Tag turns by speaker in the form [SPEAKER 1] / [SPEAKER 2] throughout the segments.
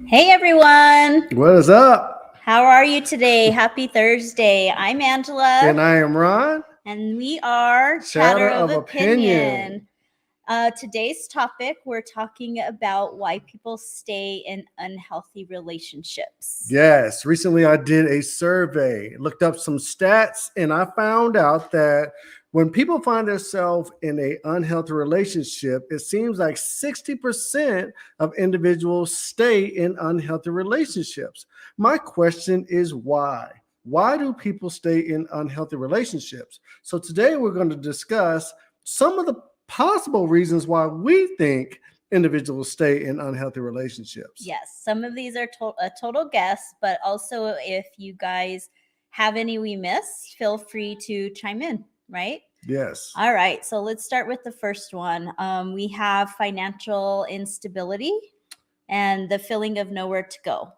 [SPEAKER 1] Hey everyone,
[SPEAKER 2] What is up?
[SPEAKER 1] how are you today? Happy Thursday. I'm Angela,
[SPEAKER 2] And I am Ron,
[SPEAKER 1] and we are Chatter
[SPEAKER 2] Chatter
[SPEAKER 1] of
[SPEAKER 2] of
[SPEAKER 1] Opinion.
[SPEAKER 2] Opinion.
[SPEAKER 1] Today's topic, we're talking about why people stay in unhealthy relationships.
[SPEAKER 2] Yes, recently I did a survey, looked up some stats, and I found out that when people find themselves in an unhealthy relationship, it seems like 60% of individuals stay in unhealthy relationships. My question is why? Why do people stay in unhealthy relationships? So today we're going to discuss some of the possible reasons why we think individuals stay in unhealthy relationships.
[SPEAKER 1] Yes, some of these are a total guess, but also if you guys have any we missed, feel free to chime in, right?
[SPEAKER 2] Yes.
[SPEAKER 1] All right, so let's start with the first one. We have financial instability and the feeling of nowhere to go.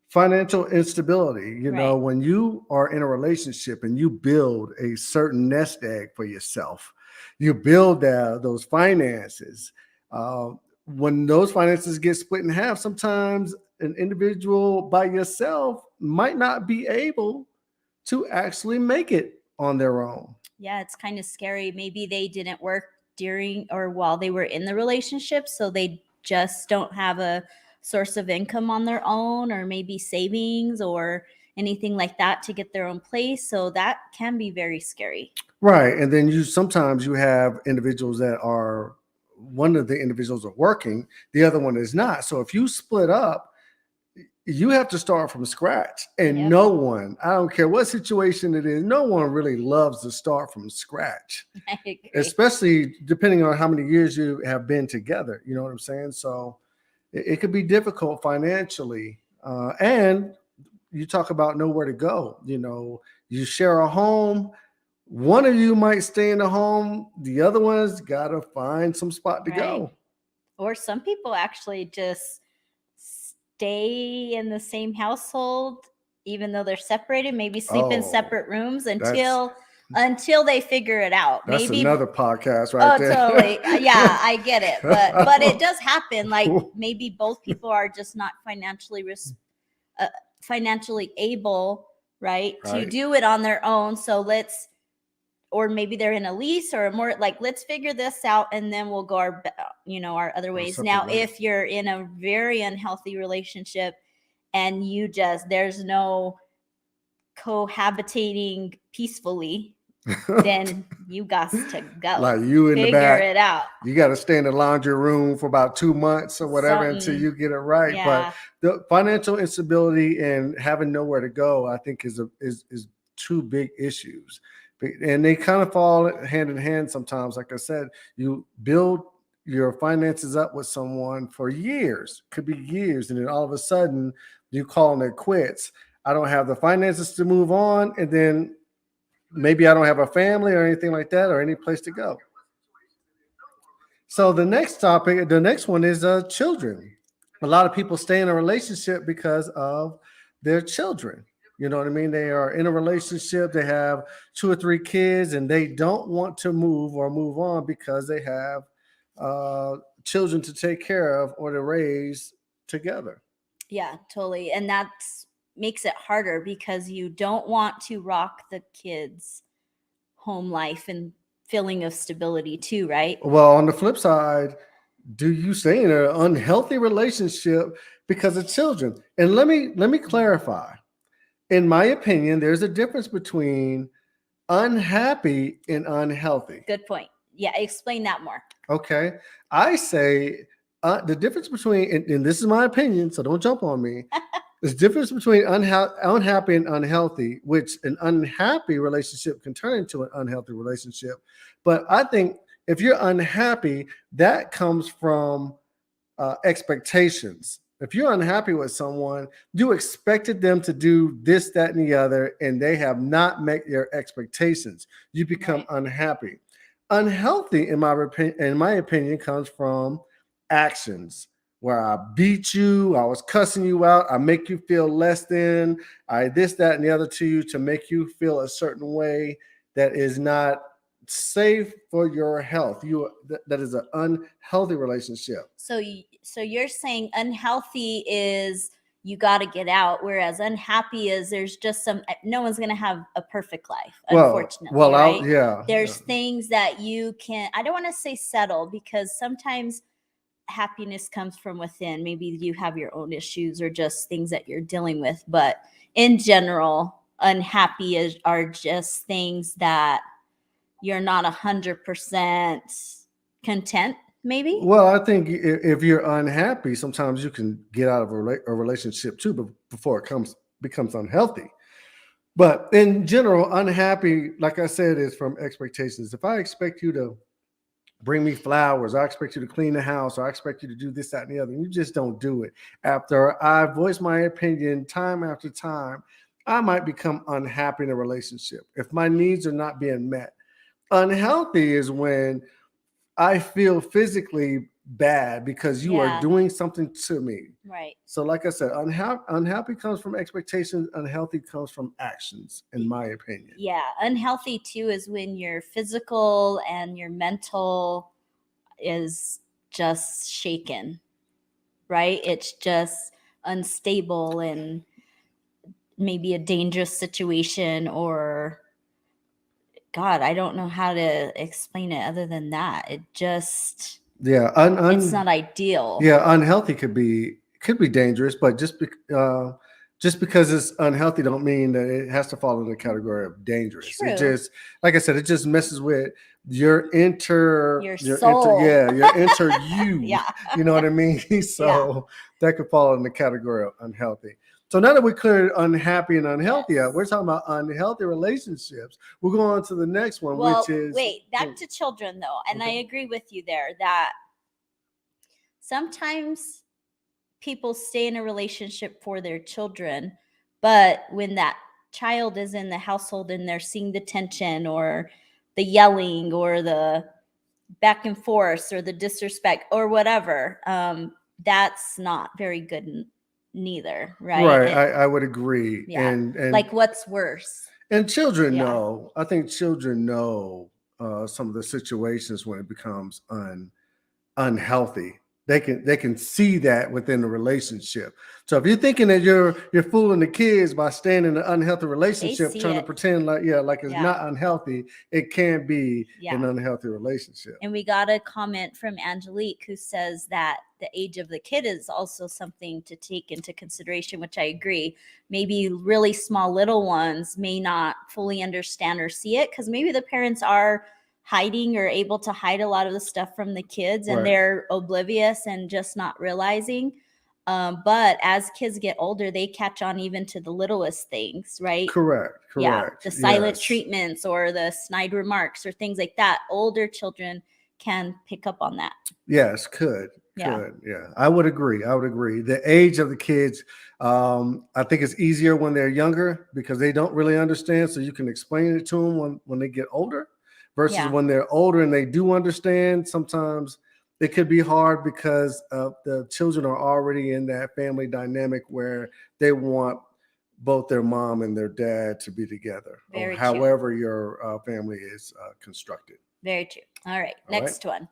[SPEAKER 2] Financial instability.
[SPEAKER 1] Right.
[SPEAKER 2] When you are in a relationship and you build a certain nest egg for yourself, you build those finances. Uh, when those finances get split in half, sometimes an individual by yourself might not be able to actually make it on their own.
[SPEAKER 1] Yeah, it's kind of scary. Maybe they didn't work during or while they were in the relationship, so they just don't have a source of income on their own, or maybe savings or anything like that to get their own place. So that can be very scary.
[SPEAKER 2] Right. And then you sometimes you have individuals that are one of the individuals are working, the other one is not. So if you split up, you have to start from scratch. And
[SPEAKER 1] Yep,
[SPEAKER 2] no one, I don't care what situation it is, no one really loves to start from scratch,
[SPEAKER 1] I agree.
[SPEAKER 2] especially depending on how many years you have been together. You know what I'm saying? So it could be difficult financially. And you talk about nowhere to go. You share a home. One of you might stay in the home. The other one's got to find some spot to
[SPEAKER 1] Right.
[SPEAKER 2] go.
[SPEAKER 1] Or some people actually just stay in the same household even though they're separated, maybe sleep in
[SPEAKER 2] Oh,
[SPEAKER 1] separate rooms
[SPEAKER 2] that's
[SPEAKER 1] until they figure it out.
[SPEAKER 2] that's
[SPEAKER 1] Maybe.
[SPEAKER 2] another podcast right
[SPEAKER 1] Oh,
[SPEAKER 2] there.
[SPEAKER 1] totally. Yeah, I get it. But it does happen. Like maybe both people are just not uh, financially able, right, to
[SPEAKER 2] Right.
[SPEAKER 1] do it on their own. So let's, or maybe they're in a lease or more, like let's figure this out and then we'll go our other
[SPEAKER 2] Or
[SPEAKER 1] ways.
[SPEAKER 2] separate
[SPEAKER 1] Now
[SPEAKER 2] ways.
[SPEAKER 1] if you're in a very unhealthy relationship and there's no cohabitating peacefully, then you got to go
[SPEAKER 2] Like you in the
[SPEAKER 1] figure
[SPEAKER 2] back,
[SPEAKER 1] it out.
[SPEAKER 2] you got to stay in the laundry room for about 2 months or whatever until
[SPEAKER 1] Something.
[SPEAKER 2] you get it right. But
[SPEAKER 1] Yeah.
[SPEAKER 2] the financial instability and having nowhere to go, I think, is two big issues, and they kind of fall hand in hand sometimes. Like I said, you build your finances up with someone for years, could be years, and then all of a sudden you calling it quits. I don't have the finances to move on, and then maybe I don't have a family or anything like that or any place to go. So the next one is children. A lot of people stay in a relationship because of their children. You know what I mean? They are in a relationship, they have two or three kids, and they don't want to move or move on because they have uh, children to take care of or to raise together.
[SPEAKER 1] Yeah, totally. And that's makes it harder because you don't want to rock the kids' home life and feeling of stability too, right?
[SPEAKER 2] Well, on the flip side, do you stay in an unhealthy relationship because of children? And let me clarify. In my opinion, there's a difference between unhappy and unhealthy.
[SPEAKER 1] Good point. Yeah, explain that more.
[SPEAKER 2] Okay. I say the difference between, and this is my opinion, so don't jump on me. There's difference between unhappy and unhealthy, which an unhappy relationship can turn into an unhealthy relationship. But I think if you're unhappy, that comes from expectations. If you're unhappy with someone, you expected them to do this, that, and the other, and they have not met your expectations. You become
[SPEAKER 1] Right.
[SPEAKER 2] unhappy. Unhealthy, in my opinion, comes from actions where I beat you, I was cussing you out, I make you feel less than, I this, that, and the other to you to make you feel a certain way that is not safe for your health. That is an unhealthy relationship.
[SPEAKER 1] So you're saying unhealthy is you got to get out, whereas unhappy is there's just no one's going to have a perfect life, unfortunately, right?
[SPEAKER 2] Yeah.
[SPEAKER 1] There's things that you can, I don't want to say settle, because sometimes happiness comes from within. Maybe you have your own issues or just things that you're dealing with, but in general, are just things that you're not 100% content, maybe.
[SPEAKER 2] Well, I think if you're unhappy, sometimes you can get out of a relationship too, but before it becomes unhealthy. But in general, unhappy, like I said, is from expectations. If I expect you to bring me flowers, I expect you to clean the house, or I expect you to do this, that, and the other, and you just don't do it. After I voice my opinion time after time, I might become unhappy in a relationship if my needs are not being met. Unhealthy is when I feel physically bad because you are doing something to me.
[SPEAKER 1] Right.
[SPEAKER 2] So, like I said, unhappy comes from expectations. Unhealthy comes from actions, in my opinion.
[SPEAKER 1] Yeah. Unhealthy too is when your physical and your mental is just shaken, right? It's just unstable and maybe a dangerous situation, or God, I don't know how to explain it other than that. It just, it's not ideal.
[SPEAKER 2] Yeah, unhealthy could be dangerous, but just because it's unhealthy don't mean that it has to fall in the category of dangerous.
[SPEAKER 1] True.
[SPEAKER 2] It just, like I said, it just messes with your
[SPEAKER 1] soul.
[SPEAKER 2] Your inter you.
[SPEAKER 1] Yeah.
[SPEAKER 2] You know what I mean? So that could fall in the category of unhealthy. So now that we cleared unhappy and unhealthy out, we're talking about unhealthy relationships. We'll go on to the next one, which is
[SPEAKER 1] back to children though. And I agree with you there that sometimes people stay in a relationship for their children, but when that child is in the household and they're seeing the tension or the yelling or the back and forth or the disrespect or whatever, that's not very good neither, right?
[SPEAKER 2] Right, I would agree.
[SPEAKER 1] Yeah.
[SPEAKER 2] And
[SPEAKER 1] like, what's worse?
[SPEAKER 2] And children know. I think children know some of the situations when it becomes unhealthy. They can see that within the relationship. So if you're thinking that you're fooling the kids by staying in an unhealthy relationship, trying to pretend like it's not unhealthy, it can be an unhealthy relationship.
[SPEAKER 1] And we got a comment from Angelique who says that the age of the kid is also something to take into consideration, which I agree. Maybe really small little ones may not fully understand or see it because maybe the parents are hiding or able to hide a lot of the stuff from the kids and they're oblivious and just not realizing. But as kids get older, they catch on even to the littlest things, right?
[SPEAKER 2] Correct.
[SPEAKER 1] Yeah, the silent treatments or the snide remarks or things like that. Older children can pick up on that.
[SPEAKER 2] Yes, could. Yeah, I would agree. The age of the kids, I think it's easier when they're younger because they don't really understand. So you can explain it to them when they get older versus when they're older and they do understand. Sometimes it could be hard because the children are already in that family dynamic where they want both their mom and their dad to be together, or however your family is constructed.
[SPEAKER 1] Very true. All right, next one.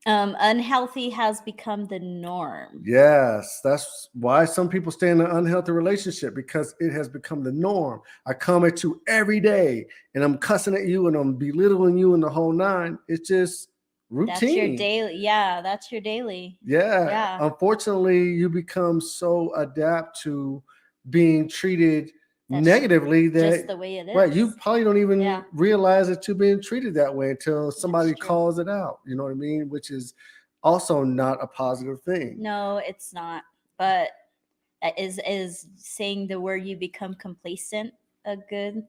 [SPEAKER 1] Unhealthy has become the norm.
[SPEAKER 2] Yes, that's why some people stay in an unhealthy relationship, because it has become the norm. I come at you every day and I'm cussing at you and I'm belittling you in the whole nine. It's just routine.
[SPEAKER 1] That's your daily. Yeah, that's your daily.
[SPEAKER 2] Yeah. Unfortunately, you become so adapt to being treated negatively that
[SPEAKER 1] just the way it is.
[SPEAKER 2] Right, you probably don't even realize that you're being treated that way until somebody calls it out. You know what I mean? Which is also not a positive thing.
[SPEAKER 1] No, it's not. But is saying the word you become complacent a good?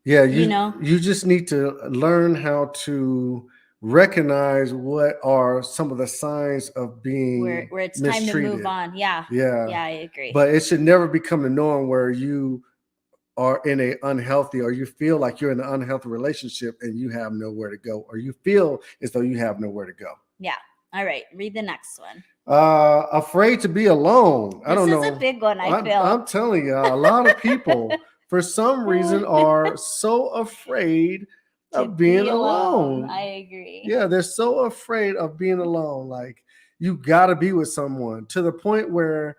[SPEAKER 2] Yeah, you just need to learn how to recognize what are some of the signs of being
[SPEAKER 1] where it's
[SPEAKER 2] mistreated.
[SPEAKER 1] Time to move on. Yeah, I agree.
[SPEAKER 2] But it should never become the norm where you are in a unhealthy, or you feel like you're in an unhealthy relationship and you have nowhere to go, or you feel as though you have nowhere to go.
[SPEAKER 1] Yeah. All right. Read the next one.
[SPEAKER 2] Afraid to be alone. I don't know.
[SPEAKER 1] This is a big one, I feel.
[SPEAKER 2] I'm telling you, a lot of people, for some reason, are so afraid of being
[SPEAKER 1] be alone.
[SPEAKER 2] alone.
[SPEAKER 1] I agree.
[SPEAKER 2] Yeah, they're so afraid of being alone. Like, you got to be with someone to the point where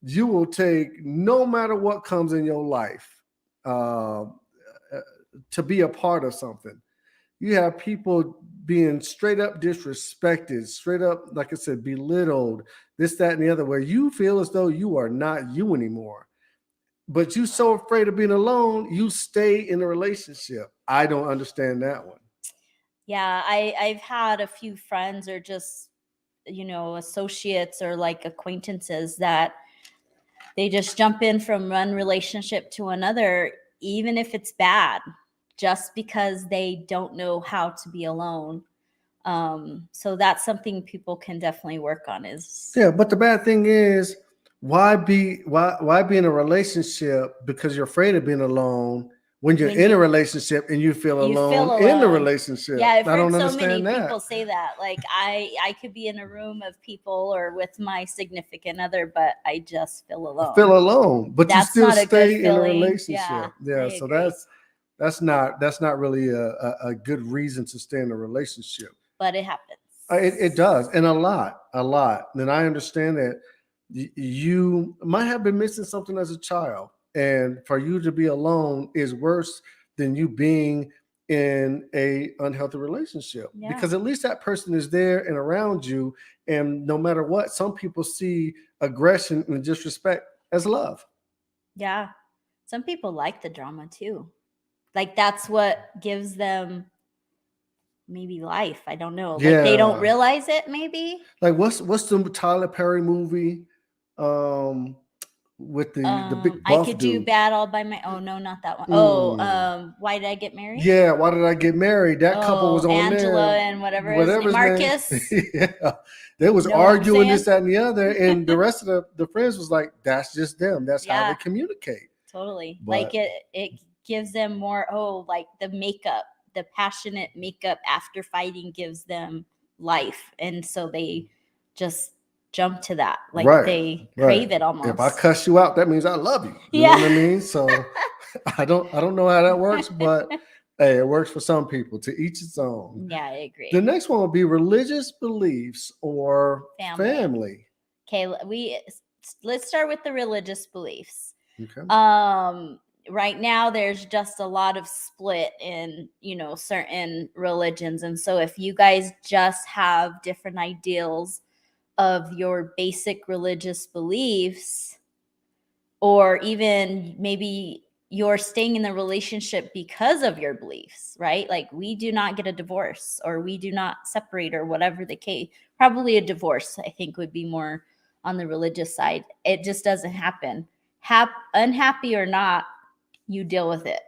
[SPEAKER 2] you will take no matter what comes in your life uh, to be a part of something. You have people being straight up disrespected, straight up, like I said, belittled, this, that, and the other, where you feel as though you are not you anymore. But you so afraid of being alone, you stay in a relationship. I don't understand that one.
[SPEAKER 1] Yeah, I've had a few friends or just, associates or like acquaintances that they just jump in from one relationship to another, even if it's bad, just because they don't know how to be alone. So that's something people can definitely work on is
[SPEAKER 2] Yeah, but the bad thing is, why be in a relationship because you're afraid of being alone when you're
[SPEAKER 1] when
[SPEAKER 2] in a relationship and you feel
[SPEAKER 1] you feel
[SPEAKER 2] alone in the
[SPEAKER 1] alone.
[SPEAKER 2] relationship?
[SPEAKER 1] Yeah, I've
[SPEAKER 2] I
[SPEAKER 1] heard
[SPEAKER 2] don't
[SPEAKER 1] so many
[SPEAKER 2] understand that.
[SPEAKER 1] people say that. Like I could be in a room of people or with my significant other, but I just feel
[SPEAKER 2] I feel
[SPEAKER 1] alone.
[SPEAKER 2] alone, but you
[SPEAKER 1] That's
[SPEAKER 2] still
[SPEAKER 1] not a good
[SPEAKER 2] stay in a
[SPEAKER 1] feeling. Yeah,
[SPEAKER 2] relationship.
[SPEAKER 1] I
[SPEAKER 2] Yeah, so
[SPEAKER 1] agree.
[SPEAKER 2] that's not really a good reason to stay in a relationship.
[SPEAKER 1] But it happens.
[SPEAKER 2] It does, and a lot. And I understand that you might have been missing something as a child, and for you to be alone is worse than you being in a unhealthy relationship,
[SPEAKER 1] Yeah.
[SPEAKER 2] because at least that person is there and around you, and no matter what, some people see aggression and disrespect as love.
[SPEAKER 1] Yeah. Some people like the drama too. Like that's what gives them maybe life. I don't know. Like they don't
[SPEAKER 2] Yeah,
[SPEAKER 1] realize it maybe.
[SPEAKER 2] like what's the Tyler Perry movie, um, with the big
[SPEAKER 1] I
[SPEAKER 2] buff
[SPEAKER 1] could do
[SPEAKER 2] dude?
[SPEAKER 1] bad all by my oh no, not that one. Oh,
[SPEAKER 2] Mm.
[SPEAKER 1] why did I get married?
[SPEAKER 2] Yeah, why did I get married? That couple was
[SPEAKER 1] Oh,
[SPEAKER 2] on
[SPEAKER 1] Angela
[SPEAKER 2] there,
[SPEAKER 1] and
[SPEAKER 2] whatever his name.
[SPEAKER 1] Marcus.
[SPEAKER 2] Yeah, they was
[SPEAKER 1] Know what I'm
[SPEAKER 2] arguing this,
[SPEAKER 1] saying?
[SPEAKER 2] that, and the other, and the rest of the friends was like, "That's just them. That's how they
[SPEAKER 1] Yeah,
[SPEAKER 2] communicate."
[SPEAKER 1] totally. Like
[SPEAKER 2] But
[SPEAKER 1] it gives them more, like the makeup, the passionate makeup after fighting gives them life. And so they just jump to that. Like
[SPEAKER 2] right,
[SPEAKER 1] they
[SPEAKER 2] right.
[SPEAKER 1] crave it
[SPEAKER 2] If I
[SPEAKER 1] almost.
[SPEAKER 2] cuss you out, that means I love you. You know what I
[SPEAKER 1] Yeah.
[SPEAKER 2] mean? So I don't know how that works, but hey, it works for some people. To each its own.
[SPEAKER 1] Yeah, I
[SPEAKER 2] The
[SPEAKER 1] agree.
[SPEAKER 2] next one will be religious beliefs or
[SPEAKER 1] Family.
[SPEAKER 2] family.
[SPEAKER 1] Okay, let's start with the religious beliefs.
[SPEAKER 2] Okay.
[SPEAKER 1] Right now there's just a lot of split in, certain religions. And so if you guys just have different ideals of your basic religious beliefs, or even maybe you're staying in the relationship because of your beliefs, right? Like we do not get a divorce or we do not separate or whatever the case. Probably a divorce, I think, would be more on the religious side. It just doesn't happen. Unhappy or not, you deal with it,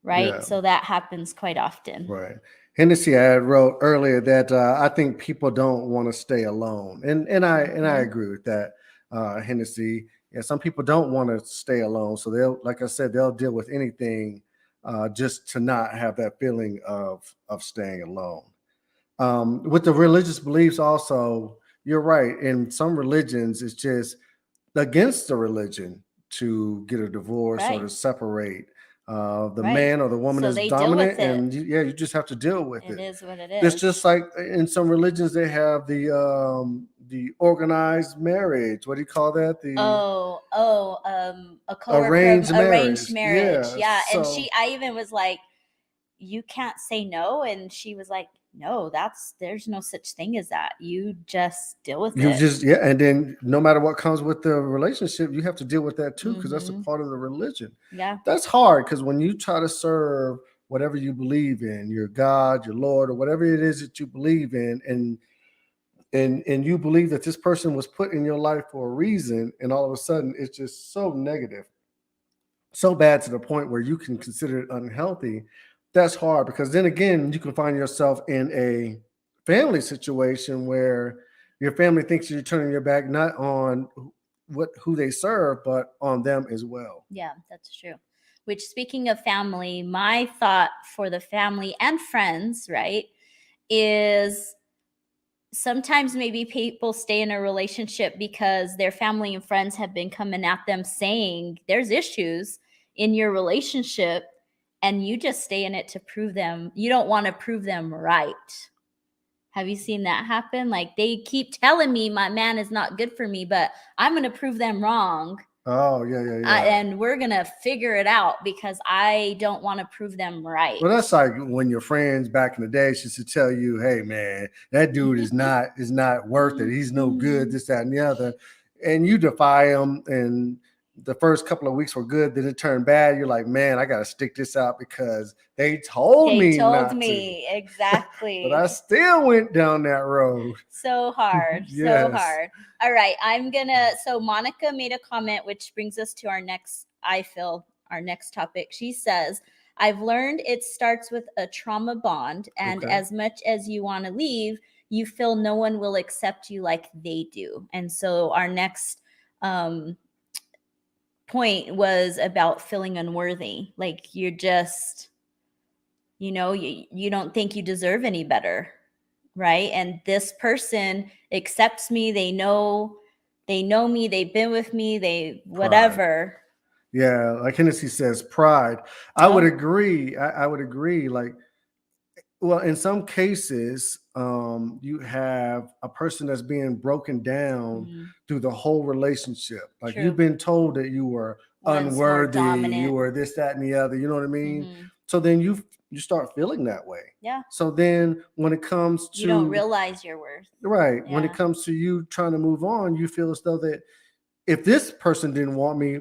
[SPEAKER 1] right?
[SPEAKER 2] Yeah.
[SPEAKER 1] So that happens quite often.
[SPEAKER 2] Right. Hennessy had wrote earlier that I think people don't want to stay alone, and I
[SPEAKER 1] Mhm.
[SPEAKER 2] agree with that. Hennessy, yeah, some people don't want to stay alone, so they'll, like I said, they'll deal with anything just to not have that feeling of staying alone. With the religious beliefs, also, you're right. In some religions, it's just against the religion to get a divorce or
[SPEAKER 1] Right,
[SPEAKER 2] to separate. The
[SPEAKER 1] right.
[SPEAKER 2] man or the woman
[SPEAKER 1] So
[SPEAKER 2] is
[SPEAKER 1] they deal
[SPEAKER 2] dominant,
[SPEAKER 1] with it.
[SPEAKER 2] and yeah, you just have to deal with
[SPEAKER 1] It
[SPEAKER 2] it.
[SPEAKER 1] is what it
[SPEAKER 2] It's just
[SPEAKER 1] is.
[SPEAKER 2] like in some religions they have the organized marriage. What do you call that? The
[SPEAKER 1] A coworker of
[SPEAKER 2] arranged
[SPEAKER 1] arranged
[SPEAKER 2] marriage.
[SPEAKER 1] marriage.
[SPEAKER 2] Yeah.
[SPEAKER 1] Yeah. And
[SPEAKER 2] So
[SPEAKER 1] I even was like, you can't say no. And she was like, no, there's no such thing as that. You just deal with
[SPEAKER 2] you
[SPEAKER 1] it.
[SPEAKER 2] just, yeah, and then no matter what comes with the relationship, you have to deal with that too, because that's a
[SPEAKER 1] Mm-hmm.
[SPEAKER 2] part of the religion.
[SPEAKER 1] Yeah.
[SPEAKER 2] That's hard because when you try to serve whatever you believe in, your God, your Lord, or whatever it is that you believe in, and you believe that this person was put in your life for a reason, and all of a sudden it's just so negative, so bad to the point where you can consider it unhealthy. That's hard, because then again you can find yourself in a family situation where your family thinks you're turning your back not on who they serve, but on them as well.
[SPEAKER 1] Yeah, that's true. Which, speaking of family, my thought for the family and friends, right, is sometimes maybe people stay in a relationship because their family and friends have been coming at them saying there's issues in your relationship, and you just stay in it to prove them. You don't want to prove them right. Have you seen that happen? Like they keep telling me my man is not good for me, but I'm going to prove them wrong.
[SPEAKER 2] Oh, yeah.
[SPEAKER 1] And we're going to figure it out because I don't want to prove them right.
[SPEAKER 2] Well, that's like when your friends back in the day used to tell you, "Hey, man, that dude is not worth it. He's no good. This, that, and the other," and you defy them. And the first couple of weeks were good, then it turned bad. You're like, "Man, I got to stick this out because they told me not to."
[SPEAKER 1] Exactly.
[SPEAKER 2] But I still went down that road.
[SPEAKER 1] So hard.
[SPEAKER 2] Yes.
[SPEAKER 1] So hard. All right. So Monica made a comment, which brings us to our next topic. She says, I've learned it starts with a trauma bond. And
[SPEAKER 2] Okay.
[SPEAKER 1] as much as you want to leave, you feel no one will accept you like they do. And so our next point was about feeling unworthy. Like you're just, you don't think you deserve any better. Right. And this person accepts me. They know me. They've been with me. They whatever.
[SPEAKER 2] Yeah. Like Hennessy says, pride. I would agree. I would agree. Like, well, in some cases, you have a person that's being broken down through the whole relationship. Like you've been told that you were unworthy, you were this, that, and the other. You know what I mean? So then you start feeling that way.
[SPEAKER 1] Yeah.
[SPEAKER 2] So then when it comes to,
[SPEAKER 1] you don't realize your worth.
[SPEAKER 2] Right. Yeah. When it comes to you trying to move on, you feel as though that if this person didn't want me,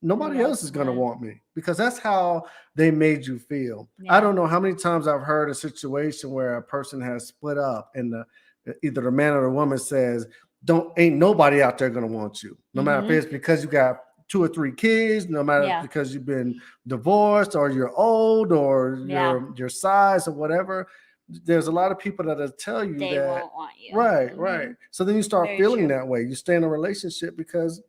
[SPEAKER 2] nobody else is going to want me, because that's how they made you feel. Yeah. I don't know how many times I've heard a situation where a person has split up and either the man or the woman says, ain't nobody out there going to want you. No matter if it's because you got 2 or 3 kids, no matter because you've been divorced or you're old or your size or whatever. There's a lot of people that'll tell you
[SPEAKER 1] they
[SPEAKER 2] that
[SPEAKER 1] won't want you.
[SPEAKER 2] Right. So then you start feeling that way. You stay in a relationship because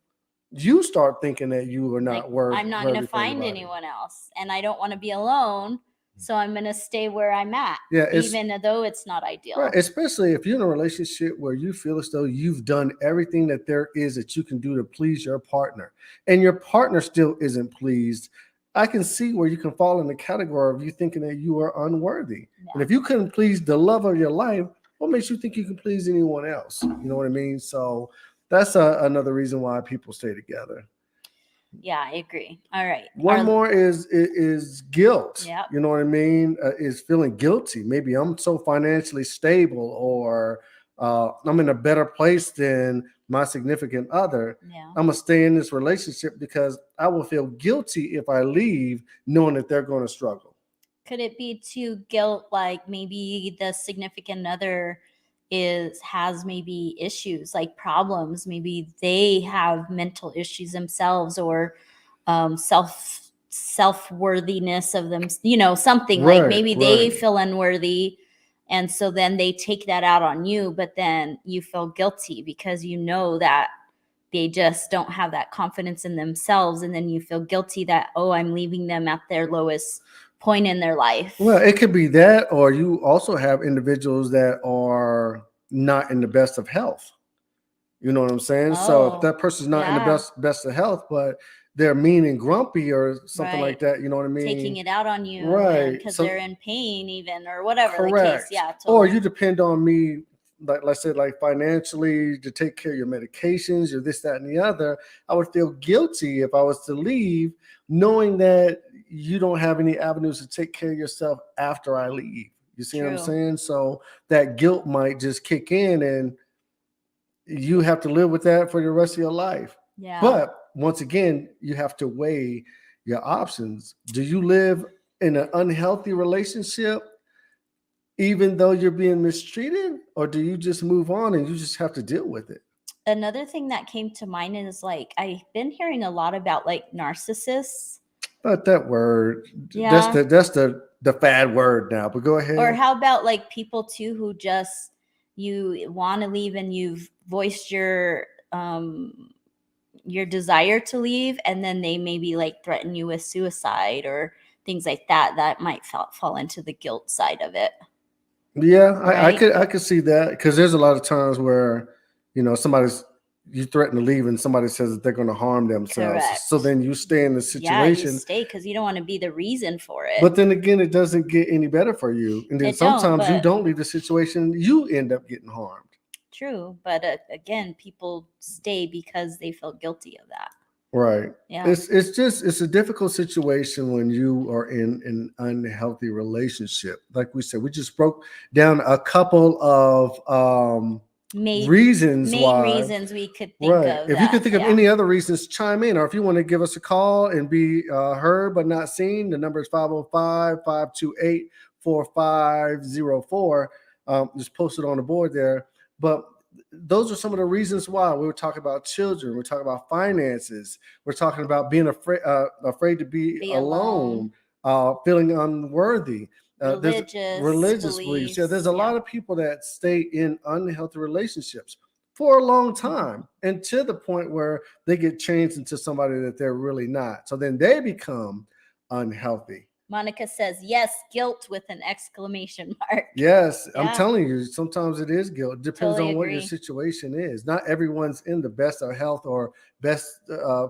[SPEAKER 2] you start thinking that you are not worth.
[SPEAKER 1] I'm not going to find anyone else, and I don't want to be alone, so I'm going to stay where I'm at. Yeah, even though it's not ideal.
[SPEAKER 2] Right, especially if you're in a relationship where you feel as though you've done everything that there is that you can do to please your partner, and your partner still isn't pleased. I can see where you can fall in the category of you thinking that you are unworthy. Yeah. And if you couldn't please the love of your life, what makes you think you can please anyone else? You know what I mean? So that's another reason why people stay together.
[SPEAKER 1] Yeah, I agree. All right.
[SPEAKER 2] One more is guilt.
[SPEAKER 1] Yep.
[SPEAKER 2] You know what I mean? Is feeling guilty. Maybe I'm so financially stable, or I'm in a better place than my significant other. Yeah. I'm going to stay in this relationship because I will feel guilty if I leave knowing that they're going to struggle.
[SPEAKER 1] Could it be too guilt, like maybe the significant other has maybe issues, like problems? Maybe they have mental issues themselves, or self-worthiness of them, something like maybe they feel unworthy. And so then they take that out on you, but then you feel guilty because you know that they just don't have that confidence in themselves. And then you feel guilty that, I'm leaving them at their lowest point in their life.
[SPEAKER 2] Well, it could be that, or you also have individuals that are not in the best of health. You know what I'm saying? So if that person's not in the best of health, but they're mean and grumpy or something like that, you know what I mean?
[SPEAKER 1] Taking it out on you,
[SPEAKER 2] right?
[SPEAKER 1] Because they're in pain, even, or whatever the case. Yeah,
[SPEAKER 2] totally. Or you depend on me, like let's say, like financially, to take care of your medications, or this, that, and the other. I would feel guilty if I was to leave, knowing that you don't have any avenues to take care of yourself after I leave. You see what I'm saying? So that guilt might just kick in, and you have to live with that for the rest of your life. Yeah. But once again, you have to weigh your options. Do you live in an unhealthy relationship even though you're being mistreated, or do you just move on and you just have to deal with it?
[SPEAKER 1] Another thing that came to mind is, like, I've been hearing a lot about like narcissists.
[SPEAKER 2] But that word, that's the fad word now, but go ahead.
[SPEAKER 1] Or how about like people too who just, you want to leave and you've voiced your desire to leave, and then they maybe like threaten you with suicide or things like that might fall into the guilt side of it.
[SPEAKER 2] Yeah, right? I could see that, because there's a lot of times where, somebody's you threaten to leave and somebody says that they're going to harm themselves.
[SPEAKER 1] Correct.
[SPEAKER 2] So then you stay in the
[SPEAKER 1] Yeah, you
[SPEAKER 2] situation.
[SPEAKER 1] stay because you don't want to be the reason for it.
[SPEAKER 2] But then again, it doesn't get any better for you. And then
[SPEAKER 1] It don't,
[SPEAKER 2] sometimes you
[SPEAKER 1] but-
[SPEAKER 2] don't leave the situation, you end up getting harmed.
[SPEAKER 1] True, but again, people stay because they feel guilty of that.
[SPEAKER 2] Right.
[SPEAKER 1] Yeah.
[SPEAKER 2] It's a difficult situation when you are in an unhealthy relationship. Like we said, we just broke down a couple of
[SPEAKER 1] Main
[SPEAKER 2] reasons why.
[SPEAKER 1] reasons we could think
[SPEAKER 2] Right.
[SPEAKER 1] of.
[SPEAKER 2] If you can think of
[SPEAKER 1] yeah.
[SPEAKER 2] any other reasons, chime in. Or if you want to give us a call and be heard but not seen, the number is 505-528-4504. Just post it on the board there. But those are some of the reasons why. We were talking about children. We're talking about finances. We're talking about being afraid to be alone, feeling unworthy. Religious beliefs. Yeah, there's a lot of people that stay in unhealthy relationships for a long time, and to the point where they get changed into somebody that they're really not. So then they become unhealthy.
[SPEAKER 1] Monica says, yes, guilt with an exclamation mark.
[SPEAKER 2] Yes,
[SPEAKER 1] Yeah.
[SPEAKER 2] I'm telling you, sometimes it is guilt. It depends
[SPEAKER 1] Totally
[SPEAKER 2] on what
[SPEAKER 1] agree.
[SPEAKER 2] your situation is. Not everyone's in the best of health or best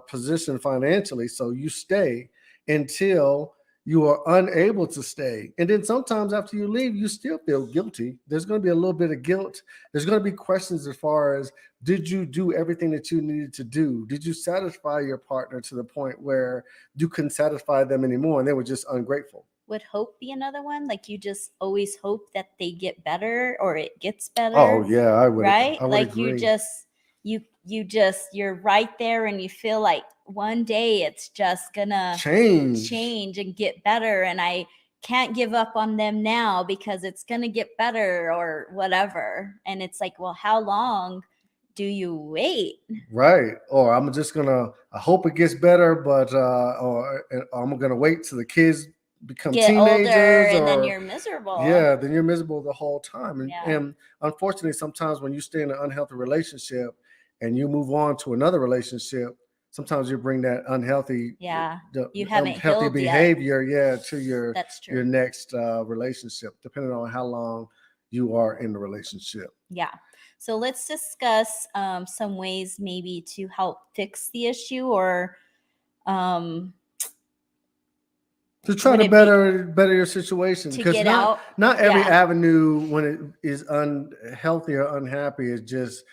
[SPEAKER 2] position financially. So you stay until you are unable to stay. And then sometimes after you leave, you still feel guilty. There's going to be a little bit of guilt. There's going to be questions as far as, did you do everything that you needed to do? Did you satisfy your partner to the point where you couldn't satisfy them anymore and they were just ungrateful?
[SPEAKER 1] Would hope be another one? Like you just always hope that they get better or it gets better?
[SPEAKER 2] Oh yeah, I would.
[SPEAKER 1] Right?
[SPEAKER 2] I would
[SPEAKER 1] like
[SPEAKER 2] agree.
[SPEAKER 1] you're right there and you feel like one day it's just gonna change and get better, and I can't give up on them now because it's gonna get better or whatever. And it's like, well, how long do you wait?
[SPEAKER 2] Right. Or I'm just gonna, I hope it gets better, but or I'm gonna wait till the kids become
[SPEAKER 1] Get
[SPEAKER 2] teenagers,
[SPEAKER 1] older, and
[SPEAKER 2] or
[SPEAKER 1] then you're miserable.
[SPEAKER 2] yeah, then you're miserable the whole time. And,
[SPEAKER 1] Yeah.
[SPEAKER 2] and unfortunately, sometimes when you stay in an unhealthy relationship and you move on to another relationship, sometimes you bring that unhealthy,
[SPEAKER 1] you haven't
[SPEAKER 2] unhealthy
[SPEAKER 1] healed
[SPEAKER 2] behavior, to
[SPEAKER 1] That's true.
[SPEAKER 2] your next relationship, depending on how long you are in the relationship.
[SPEAKER 1] Yeah. So let's discuss some ways maybe to help fix the issue, or
[SPEAKER 2] to try to better your situation, because not every avenue when it is unhealthy or unhappy is just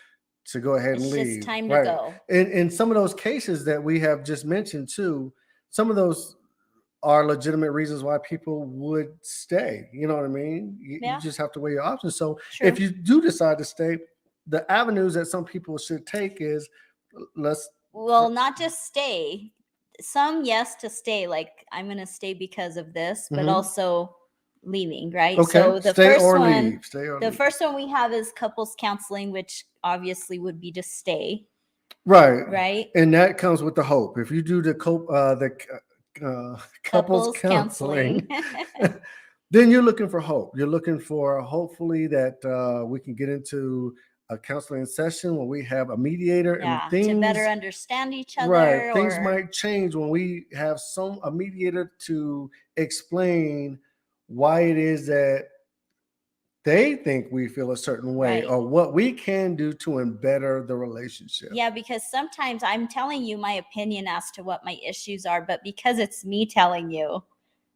[SPEAKER 2] to go ahead and leave.
[SPEAKER 1] Just time to go.
[SPEAKER 2] In some of those cases that we have just mentioned too, some of those are legitimate reasons why people would stay. You know what I mean? You just have to weigh your options. So if you do decide to stay, the avenues that some people should take is
[SPEAKER 1] not just stay. Some yes to stay, like I'm gonna stay because of this, but also leaving, right?
[SPEAKER 2] Okay.
[SPEAKER 1] So the
[SPEAKER 2] stay
[SPEAKER 1] first
[SPEAKER 2] or
[SPEAKER 1] one,
[SPEAKER 2] leave. Stay or
[SPEAKER 1] the
[SPEAKER 2] leave.
[SPEAKER 1] first one we have is couples counseling, which obviously would be to stay.
[SPEAKER 2] Right. And that comes with the hope. If you do the couples counseling, then you're looking for hope. You're looking for hopefully that we can get into a counseling session where we have a mediator and things
[SPEAKER 1] to better understand each other.
[SPEAKER 2] Right. Things might change when we have a mediator to explain why it is that they think we feel a certain way, or what we can do to better the relationship.
[SPEAKER 1] Yeah, because sometimes I'm telling you my opinion as to what my issues are, but because it's me telling you,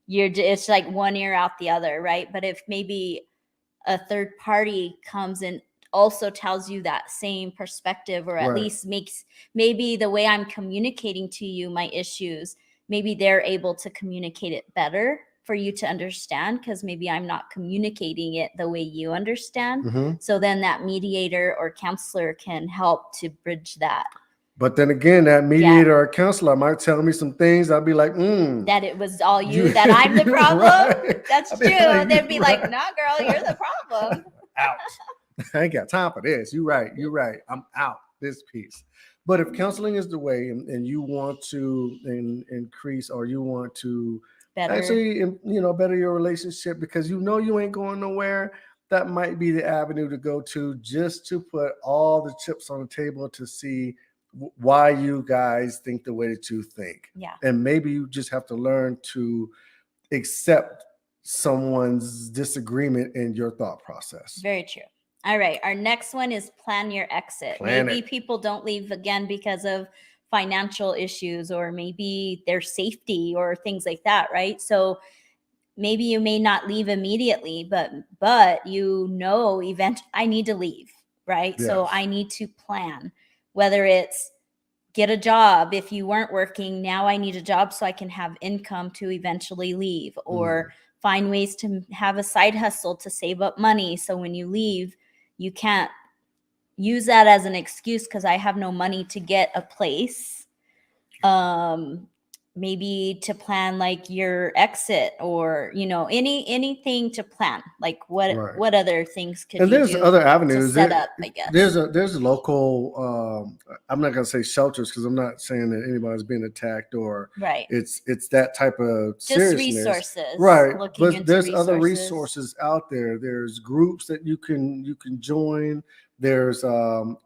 [SPEAKER 1] it's like one ear out the other, right? But if maybe a third party comes and also tells you that same perspective, or at least makes maybe the way I'm communicating to you my issues, maybe they're able to communicate it better for you to understand, because maybe I'm not communicating it the way you understand. So then that mediator or counselor can help to bridge that.
[SPEAKER 2] But then again, that mediator or counselor might tell me some things. I'll be like,
[SPEAKER 1] that it was all you, that I'm the problem. That's true. Like, they'd be like, nah, girl, you're the problem.
[SPEAKER 2] Out. I ain't got time for this. You're right. I'm out this piece. But if counseling is the way, and you want to increase, or you want to actually, better your relationship, because you ain't going nowhere, that might be the avenue to go to, just to put all the chips on the table to see why you guys think the way that you think.
[SPEAKER 1] Yeah.
[SPEAKER 2] And maybe you just have to learn to accept someone's disagreement in your thought process.
[SPEAKER 1] Very true. All right. Our next one is plan your exit.
[SPEAKER 2] Plan
[SPEAKER 1] Maybe
[SPEAKER 2] it.
[SPEAKER 1] people don't leave again because of financial issues or maybe their safety or things like that, right? So maybe you may not leave immediately, but I need to leave, right? So
[SPEAKER 2] Yes.
[SPEAKER 1] I need to plan, whether it's get a job. If you weren't working, now I need a job so I can have income to eventually leave, or find ways to have a side hustle to save up money so when you leave, you can't use that as an excuse because I have no money to get a place. Maybe to plan like your exit, or anything to plan. Like
[SPEAKER 2] Right.
[SPEAKER 1] what other things could
[SPEAKER 2] And
[SPEAKER 1] you
[SPEAKER 2] there's
[SPEAKER 1] do
[SPEAKER 2] other
[SPEAKER 1] to
[SPEAKER 2] avenues.
[SPEAKER 1] set up, I guess?
[SPEAKER 2] There's local. I'm not gonna say shelters because I'm not saying that anybody's being attacked or
[SPEAKER 1] Right.
[SPEAKER 2] it's that type of
[SPEAKER 1] Just
[SPEAKER 2] seriousness.
[SPEAKER 1] resources.
[SPEAKER 2] Right.
[SPEAKER 1] Looking
[SPEAKER 2] But
[SPEAKER 1] into
[SPEAKER 2] there's other
[SPEAKER 1] resources.
[SPEAKER 2] resources out there. There's groups that you can join. There's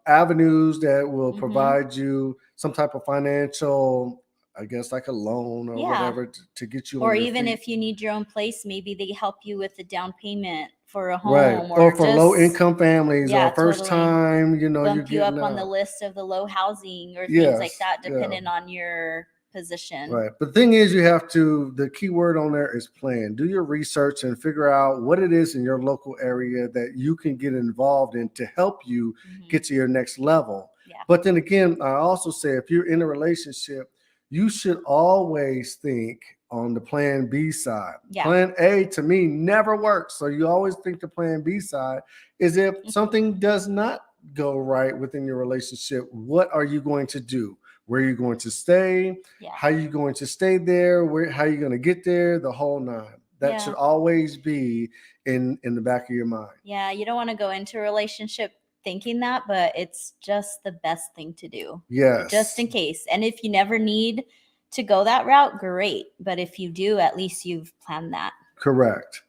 [SPEAKER 2] avenues that will
[SPEAKER 1] Mm-hmm.
[SPEAKER 2] provide you some type of financial, I guess, like a loan or
[SPEAKER 1] Yeah.
[SPEAKER 2] whatever to get you
[SPEAKER 1] Or
[SPEAKER 2] on your
[SPEAKER 1] even
[SPEAKER 2] feet.
[SPEAKER 1] if you need your own place, maybe they help you with the down payment for a
[SPEAKER 2] Right.
[SPEAKER 1] home,
[SPEAKER 2] Or
[SPEAKER 1] or
[SPEAKER 2] for low
[SPEAKER 1] just,
[SPEAKER 2] income families
[SPEAKER 1] yeah,
[SPEAKER 2] or first
[SPEAKER 1] totally
[SPEAKER 2] time, you're
[SPEAKER 1] bump you
[SPEAKER 2] getting
[SPEAKER 1] up on the
[SPEAKER 2] out.
[SPEAKER 1] list of the low housing or things like
[SPEAKER 2] Yes.
[SPEAKER 1] that,
[SPEAKER 2] Yeah.
[SPEAKER 1] depending on your position.
[SPEAKER 2] Right. But the thing is, the key word on there is plan. Do your research and figure out what it is in your local area that you can get involved in to help you
[SPEAKER 1] Mhm.
[SPEAKER 2] get to your next level.
[SPEAKER 1] Yeah.
[SPEAKER 2] But then again, I also say if you're in a relationship, you should always think on the plan B side.
[SPEAKER 1] Yeah.
[SPEAKER 2] Plan A to me never works. So you always think the plan B side is if something does not go right within your relationship, what are you going to do? Where are you going to stay?
[SPEAKER 1] Yeah.
[SPEAKER 2] How are you going to stay there? How are you going to get there? The whole nine. That
[SPEAKER 1] Yeah.
[SPEAKER 2] should always be in the back of your mind.
[SPEAKER 1] Yeah, you don't want to go into a relationship thinking that, but it's just the best thing to do.
[SPEAKER 2] Yes.
[SPEAKER 1] Just in case. And if you never need to go that route, great. But if you do, at least you've planned that.
[SPEAKER 2] Correct.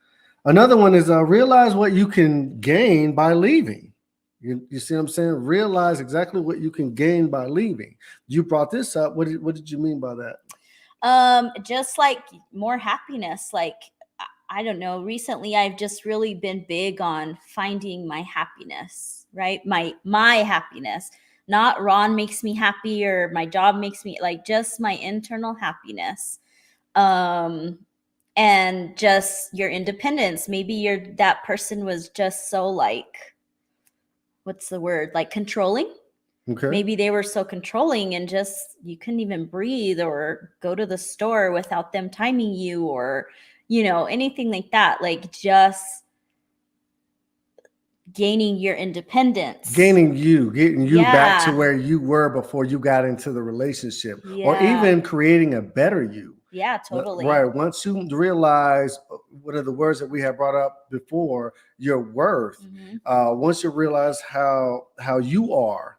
[SPEAKER 2] Another one is realize what you can gain by leaving. You see what I'm saying? Realize exactly what you can gain by leaving. You brought this up. What did you mean by that?
[SPEAKER 1] Just like more happiness. Like, I don't know. Recently, I've just really been big on finding my happiness, right? My happiness. Not Ron makes me happy or my job makes me, like, just my internal happiness. And just your independence. Maybe that person was just so, like, what's the word? Like, controlling.
[SPEAKER 2] Okay.
[SPEAKER 1] Maybe they were so controlling and just you couldn't even breathe or go to the store without them timing you, or anything like that. Like, just gaining your independence.
[SPEAKER 2] Getting you back to
[SPEAKER 1] Yeah.
[SPEAKER 2] where you were before you got into the relationship, or
[SPEAKER 1] Yeah.
[SPEAKER 2] even creating a better you.
[SPEAKER 1] Yeah, totally.
[SPEAKER 2] Right. Once you realize one of the words that we have brought up before, your worth.
[SPEAKER 1] Mhm.
[SPEAKER 2] Once you realize how you are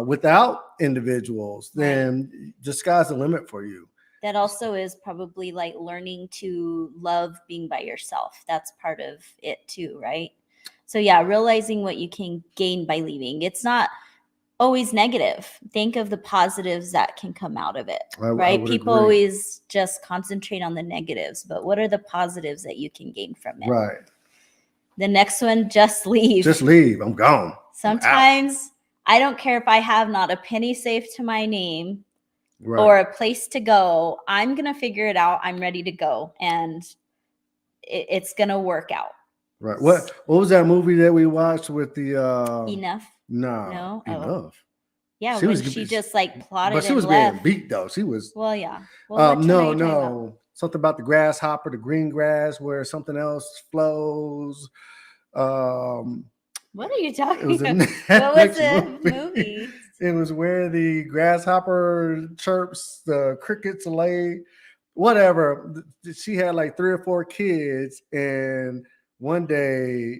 [SPEAKER 2] without individuals, then the sky's the limit for you.
[SPEAKER 1] That also is probably like learning to love being by yourself. That's part of it too, right? So yeah, realizing what you can gain by leaving. It's not always negative. Think of the positives that can come out of it,
[SPEAKER 2] I
[SPEAKER 1] right?
[SPEAKER 2] would
[SPEAKER 1] People
[SPEAKER 2] agree.
[SPEAKER 1] always just concentrate on the negatives, but what are the positives that you can gain from it?
[SPEAKER 2] Right.
[SPEAKER 1] The next one, just leave.
[SPEAKER 2] Just leave. I'm gone.
[SPEAKER 1] Sometimes I don't care if I have not a penny saved to my name,
[SPEAKER 2] right,
[SPEAKER 1] or a place to go. I'm going to figure it out. I'm ready to go. And it's going to work out.
[SPEAKER 2] Right. What was that movie that we watched with the
[SPEAKER 1] Enough?
[SPEAKER 2] No. Enough.
[SPEAKER 1] Yeah,
[SPEAKER 2] she
[SPEAKER 1] when
[SPEAKER 2] was,
[SPEAKER 1] she just like plotted
[SPEAKER 2] but she
[SPEAKER 1] and
[SPEAKER 2] was
[SPEAKER 1] left.
[SPEAKER 2] being beat though. She was.
[SPEAKER 1] Well, yeah. Well,
[SPEAKER 2] no. Something about the grasshopper, the green grass, where something else flows.
[SPEAKER 1] What are you talking
[SPEAKER 2] It was a
[SPEAKER 1] about? What was the movie?
[SPEAKER 2] It was where the grasshopper chirps, the crickets lay, whatever. She had like 3 or 4 kids, and one day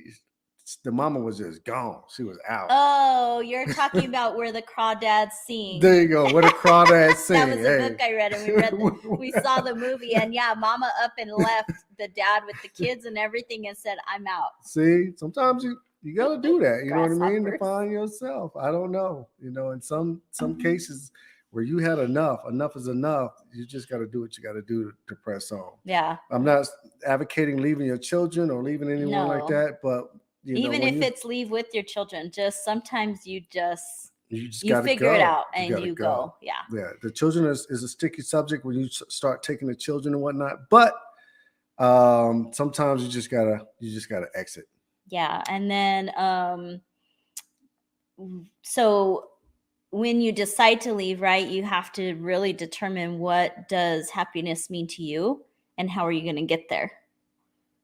[SPEAKER 2] the mama was just gone. She was out.
[SPEAKER 1] Oh, you're talking about where the crawdads sing.
[SPEAKER 2] There you go. Where the crawdads sing.
[SPEAKER 1] That was a book I read, and we saw the movie, and yeah, mama up and left the dad with the kids and everything and said, "I'm out."
[SPEAKER 2] See, sometimes you got to do that. You know what I mean? To
[SPEAKER 1] Grasshoppers.
[SPEAKER 2] find yourself. I don't know. In some cases where you had enough is enough. You just got to do what you got to do to press on.
[SPEAKER 1] Yeah.
[SPEAKER 2] I'm not advocating leaving your children or leaving anyone like that, but
[SPEAKER 1] Even
[SPEAKER 2] when
[SPEAKER 1] if it's leave with your children, just sometimes you
[SPEAKER 2] just
[SPEAKER 1] you
[SPEAKER 2] got to
[SPEAKER 1] figure it
[SPEAKER 2] go.
[SPEAKER 1] out
[SPEAKER 2] You
[SPEAKER 1] and
[SPEAKER 2] got to
[SPEAKER 1] you
[SPEAKER 2] go.
[SPEAKER 1] go. Yeah.
[SPEAKER 2] Yeah, the children is a sticky subject when you start taking the children and whatnot. But sometimes you just gotta exit.
[SPEAKER 1] Yeah. And then so when you decide to leave, right, you have to really determine what does happiness mean to you and how are you going to get there.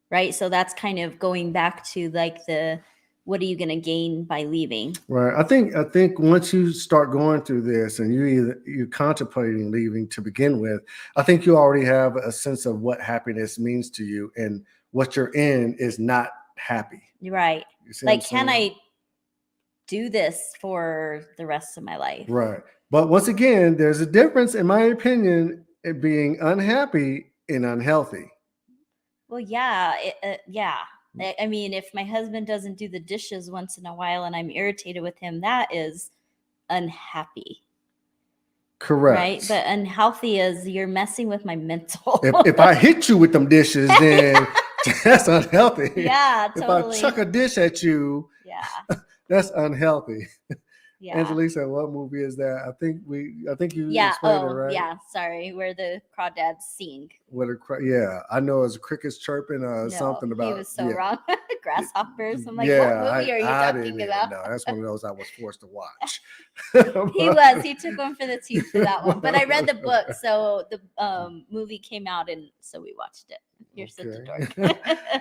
[SPEAKER 1] Right? So that's kind of going back to like the what are you going to gain by leaving?
[SPEAKER 2] Right. I think once you start going through this and you're contemplating leaving to begin with, I think you already have a sense of what happiness means to you, and what you're in is not happy.
[SPEAKER 1] Right.
[SPEAKER 2] You see what I'm
[SPEAKER 1] Like, can
[SPEAKER 2] saying?
[SPEAKER 1] I do this for the rest of my life?
[SPEAKER 2] Right. But once again, there's a difference, in my opinion, in being unhappy and unhealthy.
[SPEAKER 1] Well, yeah, yeah. I mean, if my husband doesn't do the dishes once in a while and I'm irritated with him, that is unhappy, right?
[SPEAKER 2] Correct.
[SPEAKER 1] But unhealthy is you're messing with my mental.
[SPEAKER 2] If I hit you with them dishes, then that's unhealthy.
[SPEAKER 1] Yeah,
[SPEAKER 2] If I
[SPEAKER 1] totally.
[SPEAKER 2] chuck a dish at you,
[SPEAKER 1] Yeah,
[SPEAKER 2] that's unhealthy.
[SPEAKER 1] yeah.
[SPEAKER 2] Angelisa, what movie is that? I think you
[SPEAKER 1] Yeah.
[SPEAKER 2] explained it,
[SPEAKER 1] Oh,
[SPEAKER 2] right?
[SPEAKER 1] yeah. Sorry, where the crawdads sing.
[SPEAKER 2] Yeah, I know it's crickets chirping,
[SPEAKER 1] No,
[SPEAKER 2] something
[SPEAKER 1] he
[SPEAKER 2] about,
[SPEAKER 1] was so wrong. Grasshoppers. I'm like, what
[SPEAKER 2] yeah.
[SPEAKER 1] movie are you
[SPEAKER 2] I didn't
[SPEAKER 1] talking
[SPEAKER 2] even
[SPEAKER 1] about?
[SPEAKER 2] know. That's one of those I was forced to watch.
[SPEAKER 1] He was. He took one for the team for that one. But I read the book, so the movie came out, and so we watched it. You're such a dork.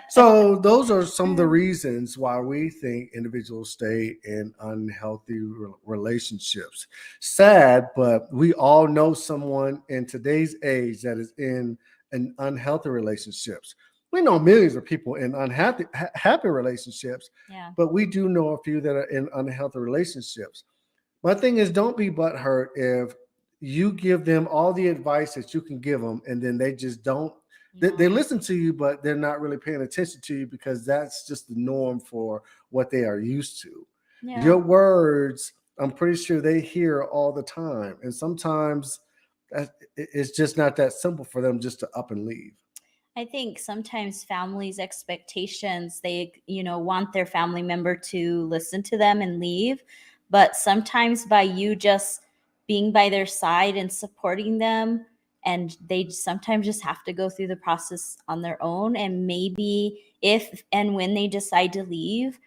[SPEAKER 2] So those are some of the reasons why we think individuals stay in unhealthy relationships. Sad, but we all know someone in today's age that is in an unhealthy relationships. We know millions of people in happy relationships,
[SPEAKER 1] Yeah.
[SPEAKER 2] but we do know a few that are in unhealthy relationships. My thing is, don't be butthurt if you give them all the advice that you can give them, and then they just don't. They listen to you, but they're not really paying attention to you because that's just the norm for what they are used to.
[SPEAKER 1] Yeah.
[SPEAKER 2] Your words, I'm pretty sure they hear all the time, and sometimes it's just not that simple for them just to up and leave.
[SPEAKER 1] I think sometimes families' expectations, they, want their family member to listen to them and leave. But sometimes by you just being by their side and supporting them, and they sometimes just have to go through the process on their own. And maybe if and when they decide to leave,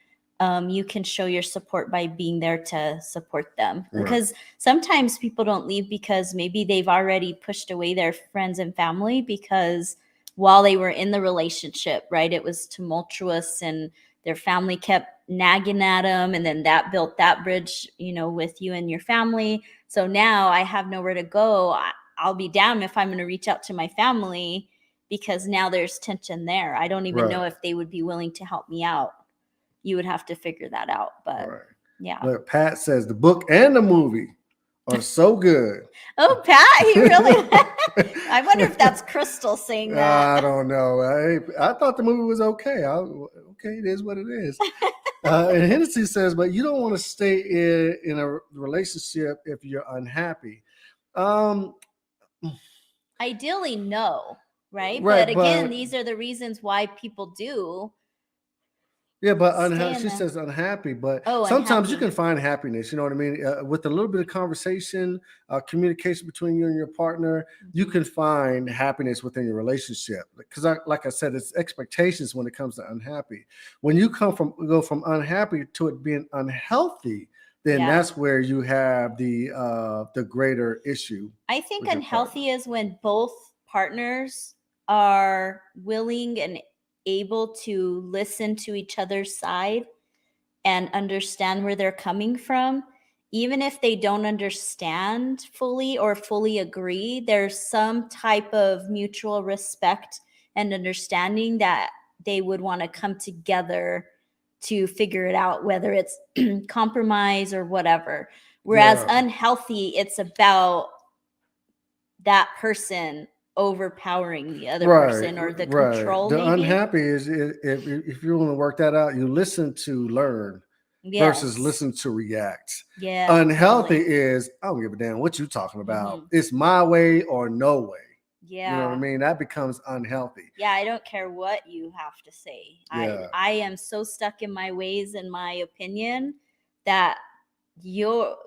[SPEAKER 1] you can show your support by being there to support them.
[SPEAKER 2] Right.
[SPEAKER 1] Because sometimes people don't leave because maybe they've already pushed away their friends and family because while they were in the relationship, right, it was tumultuous and their family kept nagging at them, and then that built that bridge, with you and your family. So now I have nowhere to go. I'll be damned if I'm going to reach out to my family because now there's tension there. I don't even know if they would be willing to help me out. You would have to figure that out. But yeah.
[SPEAKER 2] But Pat says the book and the movie are so good.
[SPEAKER 1] Oh, Pat, he really. I wonder if that's Crystal saying that.
[SPEAKER 2] I don't know. I thought the movie was okay. Okay, it is what it is. And Hennessy says, but you don't want to stay in a relationship if you're unhappy.
[SPEAKER 1] Ideally, no, right? But again, these are the reasons why people do.
[SPEAKER 2] Yeah, but she says unhappy, but sometimes you can find happiness. You know what I mean? With a little bit of conversation, communication between you and your partner, you can find happiness within your relationship. Because, like I said, it's expectations when it comes to unhappy. When you go from unhappy to it being unhealthy, then that's where you have the greater issue.
[SPEAKER 1] I think unhealthy is when both partners are willing and able to listen to each other's side and understand where they're coming from. Even if they don't understand fully or fully agree, there's some type of mutual respect and understanding that they would want to come together to figure it out, whether it's compromise or whatever. Whereas unhealthy, it's about that person overpowering the other person or the control.
[SPEAKER 2] The
[SPEAKER 1] maybe
[SPEAKER 2] unhappy is if you want to work that out, you listen to learn versus listen to react.
[SPEAKER 1] Yeah.
[SPEAKER 2] Unhealthy is I don't give a damn what you talking about. It's my way or no way.
[SPEAKER 1] Yeah.
[SPEAKER 2] You know what I mean? That becomes unhealthy.
[SPEAKER 1] Yeah, I don't care what you have to say.
[SPEAKER 2] Yeah.
[SPEAKER 1] I am so stuck in my ways and my opinion that your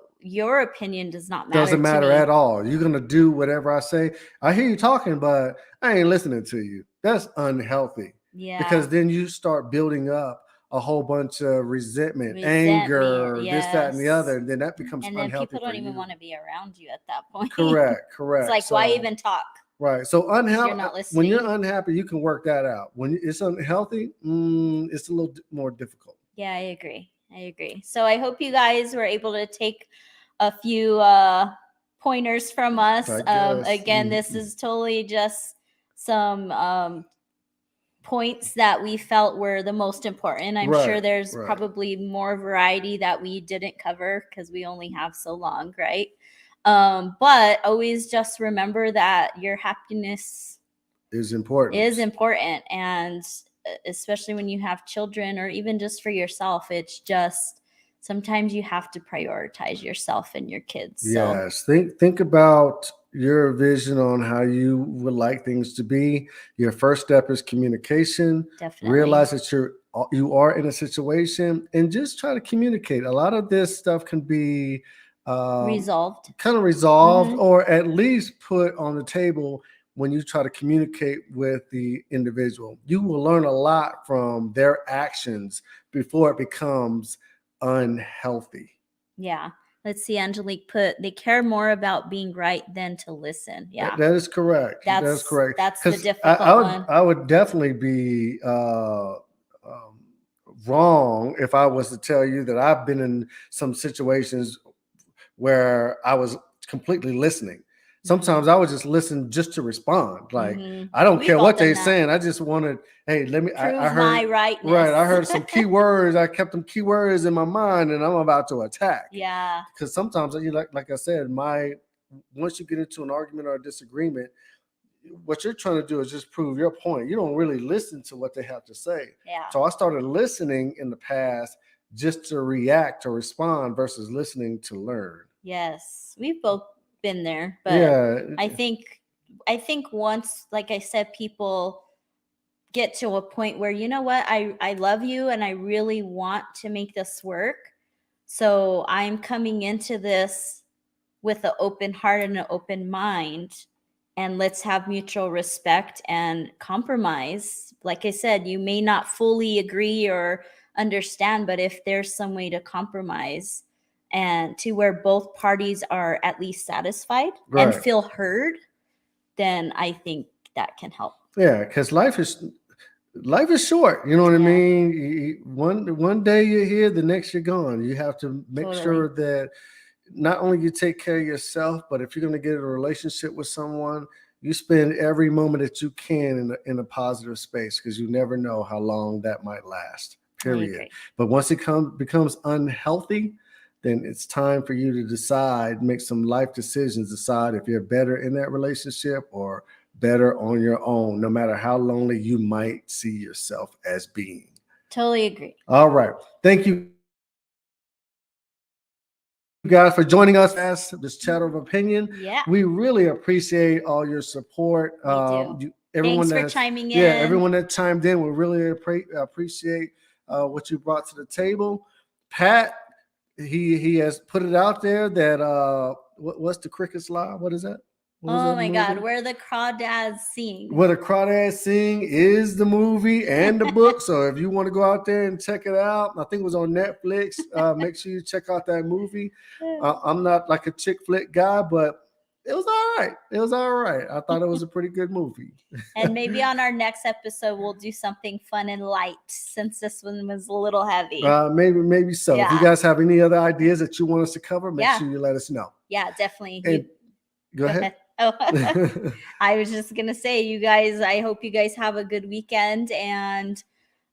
[SPEAKER 1] opinion does not matter.
[SPEAKER 2] Doesn't matter
[SPEAKER 1] to me.
[SPEAKER 2] at all. You're gonna do whatever I say. I hear you talking, but I ain't listening to you. That's unhealthy.
[SPEAKER 1] Yeah.
[SPEAKER 2] Because then you start building up a whole bunch of resentment, anger, this, that, and the
[SPEAKER 1] yes.
[SPEAKER 2] other, and then that becomes
[SPEAKER 1] And then
[SPEAKER 2] unhealthy
[SPEAKER 1] people don't
[SPEAKER 2] for
[SPEAKER 1] even
[SPEAKER 2] you.
[SPEAKER 1] want to be around you at that point.
[SPEAKER 2] Correct.
[SPEAKER 1] It's like, why even talk?
[SPEAKER 2] Right. So
[SPEAKER 1] You're
[SPEAKER 2] unhealthy.
[SPEAKER 1] not
[SPEAKER 2] When you're
[SPEAKER 1] listening.
[SPEAKER 2] unhappy, you can work that out. When it's unhealthy, it's a little more difficult.
[SPEAKER 1] Yeah, I agree. So I hope you guys were able to take a few pointers from us.
[SPEAKER 2] I guess.
[SPEAKER 1] Again, this is totally just some points that we felt were the most important. I'm sure
[SPEAKER 2] Right,
[SPEAKER 1] there's
[SPEAKER 2] right.
[SPEAKER 1] probably more variety that we didn't cover because we only have so long, right? But always just remember that your happiness
[SPEAKER 2] Is important.
[SPEAKER 1] and especially when you have children or even just for yourself, it's just sometimes you have to prioritize yourself and your kids. So
[SPEAKER 2] Yes. Think about your vision on how you would like things to be. Your first step is communication.
[SPEAKER 1] definitely
[SPEAKER 2] Realize that you are in a situation and just try to communicate. A lot of this stuff can be
[SPEAKER 1] resolved.
[SPEAKER 2] kind of resolved
[SPEAKER 1] Mhm.
[SPEAKER 2] or at least put on the table when you try to communicate with the individual. You will learn a lot from their actions before it becomes unhealthy.
[SPEAKER 1] Yeah. Let's see, Angelique put they care more about being right than to listen. Yeah.
[SPEAKER 2] That is correct. That's
[SPEAKER 1] That's
[SPEAKER 2] correct.
[SPEAKER 1] that's the
[SPEAKER 2] 'Cause
[SPEAKER 1] difficult one.
[SPEAKER 2] I would definitely be wrong if I was to tell you that I've been in some situations where I was completely listening. Sometimes I would just listen just to respond. Like,
[SPEAKER 1] Mhm.
[SPEAKER 2] I don't
[SPEAKER 1] We've
[SPEAKER 2] care
[SPEAKER 1] all
[SPEAKER 2] what
[SPEAKER 1] done
[SPEAKER 2] they're
[SPEAKER 1] that.
[SPEAKER 2] saying. I just wanted, hey, let me. I
[SPEAKER 1] Prove
[SPEAKER 2] heard
[SPEAKER 1] my rightness.
[SPEAKER 2] right. I heard some keywords. I kept them keywords in my mind, and I'm about to attack.
[SPEAKER 1] Yeah.
[SPEAKER 2] Because sometimes, like I said, once you get into an argument or a disagreement, what you're trying to do is just prove your point. You don't really listen to what they have to say.
[SPEAKER 1] Yeah.
[SPEAKER 2] So I started listening in the past just to react or respond versus listening to learn.
[SPEAKER 1] Yes. We've both been there, but
[SPEAKER 2] Yeah.
[SPEAKER 1] I think once, like I said, people get to a point where, you know what, I love you and I really want to make this work. So I'm coming into this with an open heart and an open mind, and let's have mutual respect and compromise. Like I said, you may not fully agree or understand, but if there's some way to compromise and to where both parties are at least satisfied and
[SPEAKER 2] Right.
[SPEAKER 1] feel heard, then I think that can help.
[SPEAKER 2] Yeah, because life is short. You know what I
[SPEAKER 1] Yeah.
[SPEAKER 2] mean? One day you're here, the next you're gone. You have to make
[SPEAKER 1] Totally.
[SPEAKER 2] sure that not only you take care of yourself, but if you're going to get in a relationship with someone, you spend every moment that you can in a positive space, because you never know how long that might last. Period. But once it becomes unhealthy, then it's time for you to decide, make some life decisions, decide if you're better in that relationship or better on your own, no matter how lonely you might see yourself as being.
[SPEAKER 1] Totally agree.
[SPEAKER 2] All right. Thank you guys for joining us as this chatter of opinion.
[SPEAKER 1] Yeah.
[SPEAKER 2] We really appreciate all your support.
[SPEAKER 1] We do.
[SPEAKER 2] Everyone
[SPEAKER 1] Thanks for chiming in.
[SPEAKER 2] Yeah, everyone that chimed in, we really appreciate what you brought to the table. Pat, he has put it out there that what's the cricket's lie? What is that?
[SPEAKER 1] Oh my God, where the crawdads sing.
[SPEAKER 2] Where the Crawdads Sing is the movie and the book. So if you want to go out there and check it out, I think it was on Netflix. Make sure you check out that movie. I'm not like a chick flick guy, but it was all right. It was all right. I thought it was a pretty good movie.
[SPEAKER 1] And maybe on our next episode, we'll do something fun and light, since this one was a little heavy.
[SPEAKER 2] Maybe so.
[SPEAKER 1] Yeah.
[SPEAKER 2] If you guys have any other ideas that you want us to cover, make
[SPEAKER 1] Yeah.
[SPEAKER 2] sure you let us know.
[SPEAKER 1] Yeah, definitely.
[SPEAKER 2] And go ahead.
[SPEAKER 1] Oh, I was just gonna say, you guys, I hope you guys have a good weekend, and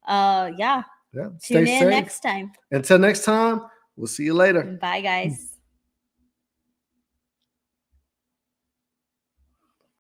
[SPEAKER 1] yeah,
[SPEAKER 2] Yeah.
[SPEAKER 1] tune
[SPEAKER 2] Stay
[SPEAKER 1] in
[SPEAKER 2] safe.
[SPEAKER 1] next time.
[SPEAKER 2] Until next time, we'll see you later.
[SPEAKER 1] Bye, guys.